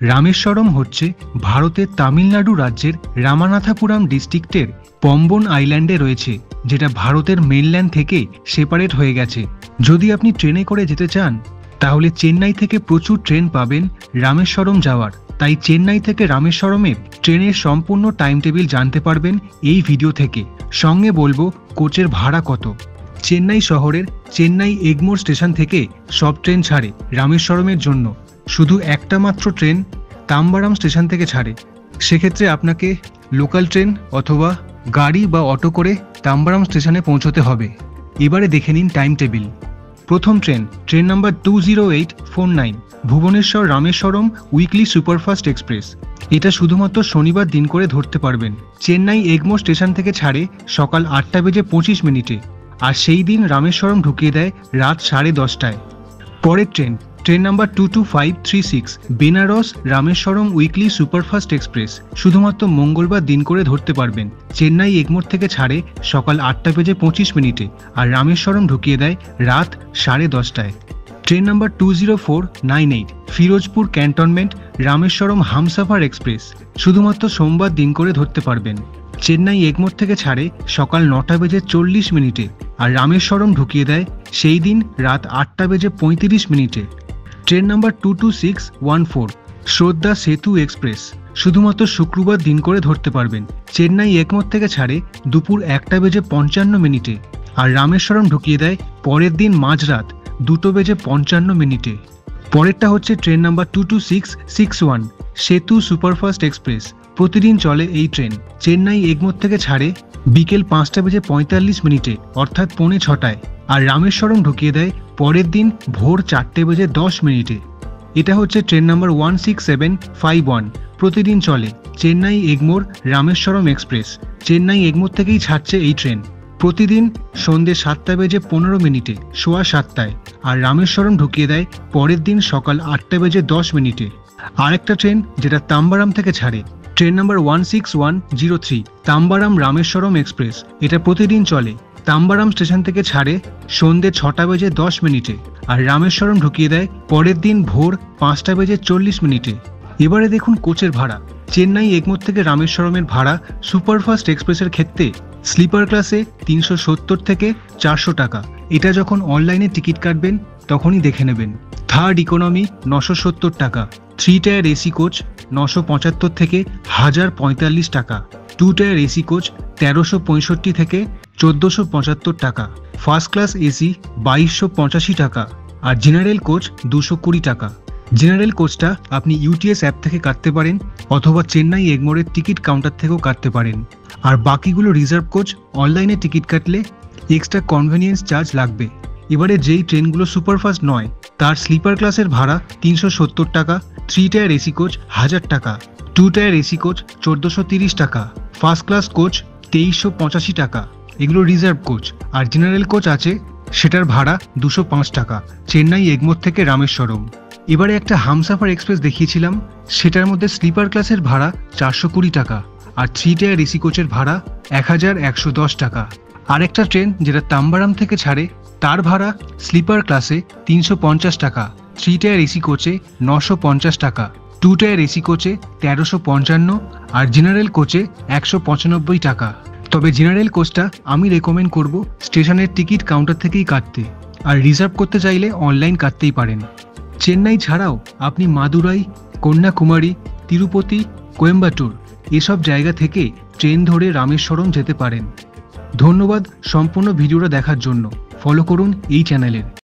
রামেশ্বরম হচ্ছে ভারতের তামিলনাড়ু রাজ্যের রামানাথাপুরাম ডিস্ট্রিক্টের পম্বন আইল্যান্ডে রয়েছে, যেটা ভারতের মেনল্যান্ড থেকে সেপারেট হয়ে গেছে। যদি আপনি ট্রেনে করে যেতে চান তাহলে চেন্নাই থেকে প্রচুর ট্রেন পাবেন রামেশ্বরম যাওয়ার। তাই চেন্নাই থেকে রামেশ্বরমের ট্রেনের সম্পূর্ণ টাইম টেবিল জানতে পারবেন এই ভিডিও থেকে। সঙ্গে বলবো কোচের ভাড়া কত। চেন্নাই শহরের চেন্নাই এগমোর স্টেশন থেকে সব ট্রেন ছাড়ে রামেশ্বরমের জন্য। শুধু একটা মাত্র ট্রেন তাম্বারাম স্টেশন থেকে ছাড়ে। সেক্ষেত্রে আপনাকে লোকাল ট্রেন অথবা গাড়ি বা অটো করে তাম্বারাম স্টেশনে পৌঁছতে হবে। এবারে দেখে নিন টাইম টেবিল। প্রথম train number 20849 Bhubaneswar Rameswaram weekly superfast express. এটা শুধুমাত্র শনিবার দিন করে ধরতে পারবেন। চেন্নাই এগমোর স্টেশন থেকে ছাড়ে সকাল 8:25 আর সেই দিন রামেশ্বরম ঢুকিয়ে দেয় রাত 10:30টায়। পরের train number 22536 Benares Rameswaram weekly superfast express. শুধুমাত্র মঙ্গলবার দিন করে ধরতে পারবেন। চেন্নাই এগমোর থেকে ছাড়ে সকাল 8:25 আর রামেশ্বরম ঢুকিয়ে দেয় রাত 10:30টায়। Train number 20498 Firozpur cantonment Rameswaram Humsafar express. শুধুমাত্র সোমবার দিন করে ধরতে পারবেন। চেন্নাই এগমোর থেকে ছাড়ে সকাল 9:40 আর রামেশ্বরম ঢুকিয়ে দেয় সেই দিন রাত 8:35। ট্রেন নাম্বার 22614 শ্রদ্ধা সেতু এক্সপ্রেস। শুধুমাত্র শুক্রবার দিন করে ধরতে পারবেন। চেন্নাই এগমোর থেকে ছাড়ে দুপুর 1:55 আর রামেশ্বরম ঢুকিয়ে দেয় পরের দিন মাঝরাত 2:55। পরেরটা হচ্ছে ট্রেন নাম্বার 22661 সেতু সুপারফাস্ট এক্সপ্রেস। প্রতিদিন চলে এই ট্রেন। চেন্নাই এগমোর থেকে ছাড়ে বিকেল 5:45 অর্থাৎ 5:45 আর রামেশ্বরম ঢুকিয়ে দেয় পরের দিন ভোর 4:10। এটা হচ্ছে ট্রেন নাম্বার 16751 প্রতিদিন চলে চেন্নাই এগমোর রামেশ্বরম এক্সপ্রেস। চেন্নাই এগমোর থেকেই ছাড়ছে এই ট্রেন। প্রতিদিন সন্ধ্যে 7:15 সোয়া 7টায় আর রামেশ্বরম ঢুকিয়ে দেয় পরের দিন সকাল 8:10। আরেকটা ট্রেন যেটা তাম্বারাম থেকে ছাড়ে train number 16103 Tambaram Rameswaram express. এটা প্রতিদিন চলে। তাম্বারাম স্টেশন থেকে ছাড়ে সন্ধ্যে 6:10 আর রামেশ্বরম ঢুকিয়ে দেয় পরের দিন ভোর 5:40। এবারে দেখুন কোচের ভাড়া। চেন্নাই এগমোর থেকে রামেশ্বরমের ভাড়া সুপারফাস্ট এক্সপ্রেসের ক্ষেত্রে স্লিপার ক্লাসে 370 থেকে 400 টাকা। এটা যখন অনলাইনে টিকিট কাটবেন তখনই দেখে নেবেন। থার্ড ইকোনমি 970 টাকা। 3 টায়ার এসি কোচ 975 থেকে 1045 টাকা। 2 টায়ার এসি কোচ 1365 থেকে 1475 টাকা। ফার্স্ট ক্লাস এসি 2285 টাকা আর জেনারেল কোচ 220 টাকা। জেনারেল কোচটা আপনি ইউটিএস অ্যাপ থেকে কাটতে পারেন অথবা চেন্নাই এগমোরের টিকিট কাউন্টার থেকেও কাটতে পারেন। আর বাকিগুলো রিজার্ভ কোচ অনলাইনে টিকিট কাটলে এক্সট্রা কনভেনিয়েন্স চার্জ লাগবে। এবারে যেই ট্রেনগুলো সুপারফাস্ট নয় তার স্লিপার ক্লাসের ভাড়া 370 টাকা। 3 টায়ার এসি কোচ 1000 টাকা। 2 টায়ার এসি কোচ 1430 টাকা। ফার্স্ট ক্লাস কোচ 2385 টাকা। এগুলো রিজার্ভ কোচ। আর জেনারেল কোচ আছে সেটার ভাড়া 205 টাকা চেন্নাই এগমোর থেকে রামেশ্বরম। এবারে একটা হামসাফার এক্সপ্রেস দেখিয়েছিলাম, সেটার মধ্যে স্লিপার ক্লাসের ভাড়া 420 টাকা আর 3 টায়ার এসি কোচের ভাড়া 1110 টাকা। আরেকটা ট্রেন যেটা তাম্বারাম থেকে ছাড়ে তার ভাড়া স্লিপার ক্লাসে 350 টাকা। 3 টায়ার এসি কোচে 950 টাকা। 2 টায়ার এসি কোচে 1355 আর জেনারেল কোচে 195 টাকা। তবে জেনারেল কোচটা আমি রেকমেন্ড করব স্টেশনের টিকিট কাউন্টার থেকেই কাটতে। আর রিজার্ভ করতে চাইলে অনলাইন কাটতেই পারেন। চেন্নাই ছাড়াও আপনি মাদুরাই, কন্যাকুমারী, তিরুপতি, কোয়েম্বাটুর এসব জায়গা থেকে ট্রেন ধরে রামেশ্বরম যেতে পারেন। ধন্যবাদ সম্পূর্ণ ভিডিওটা দেখার জন্য। ফলো করুন এই চ্যানেলের।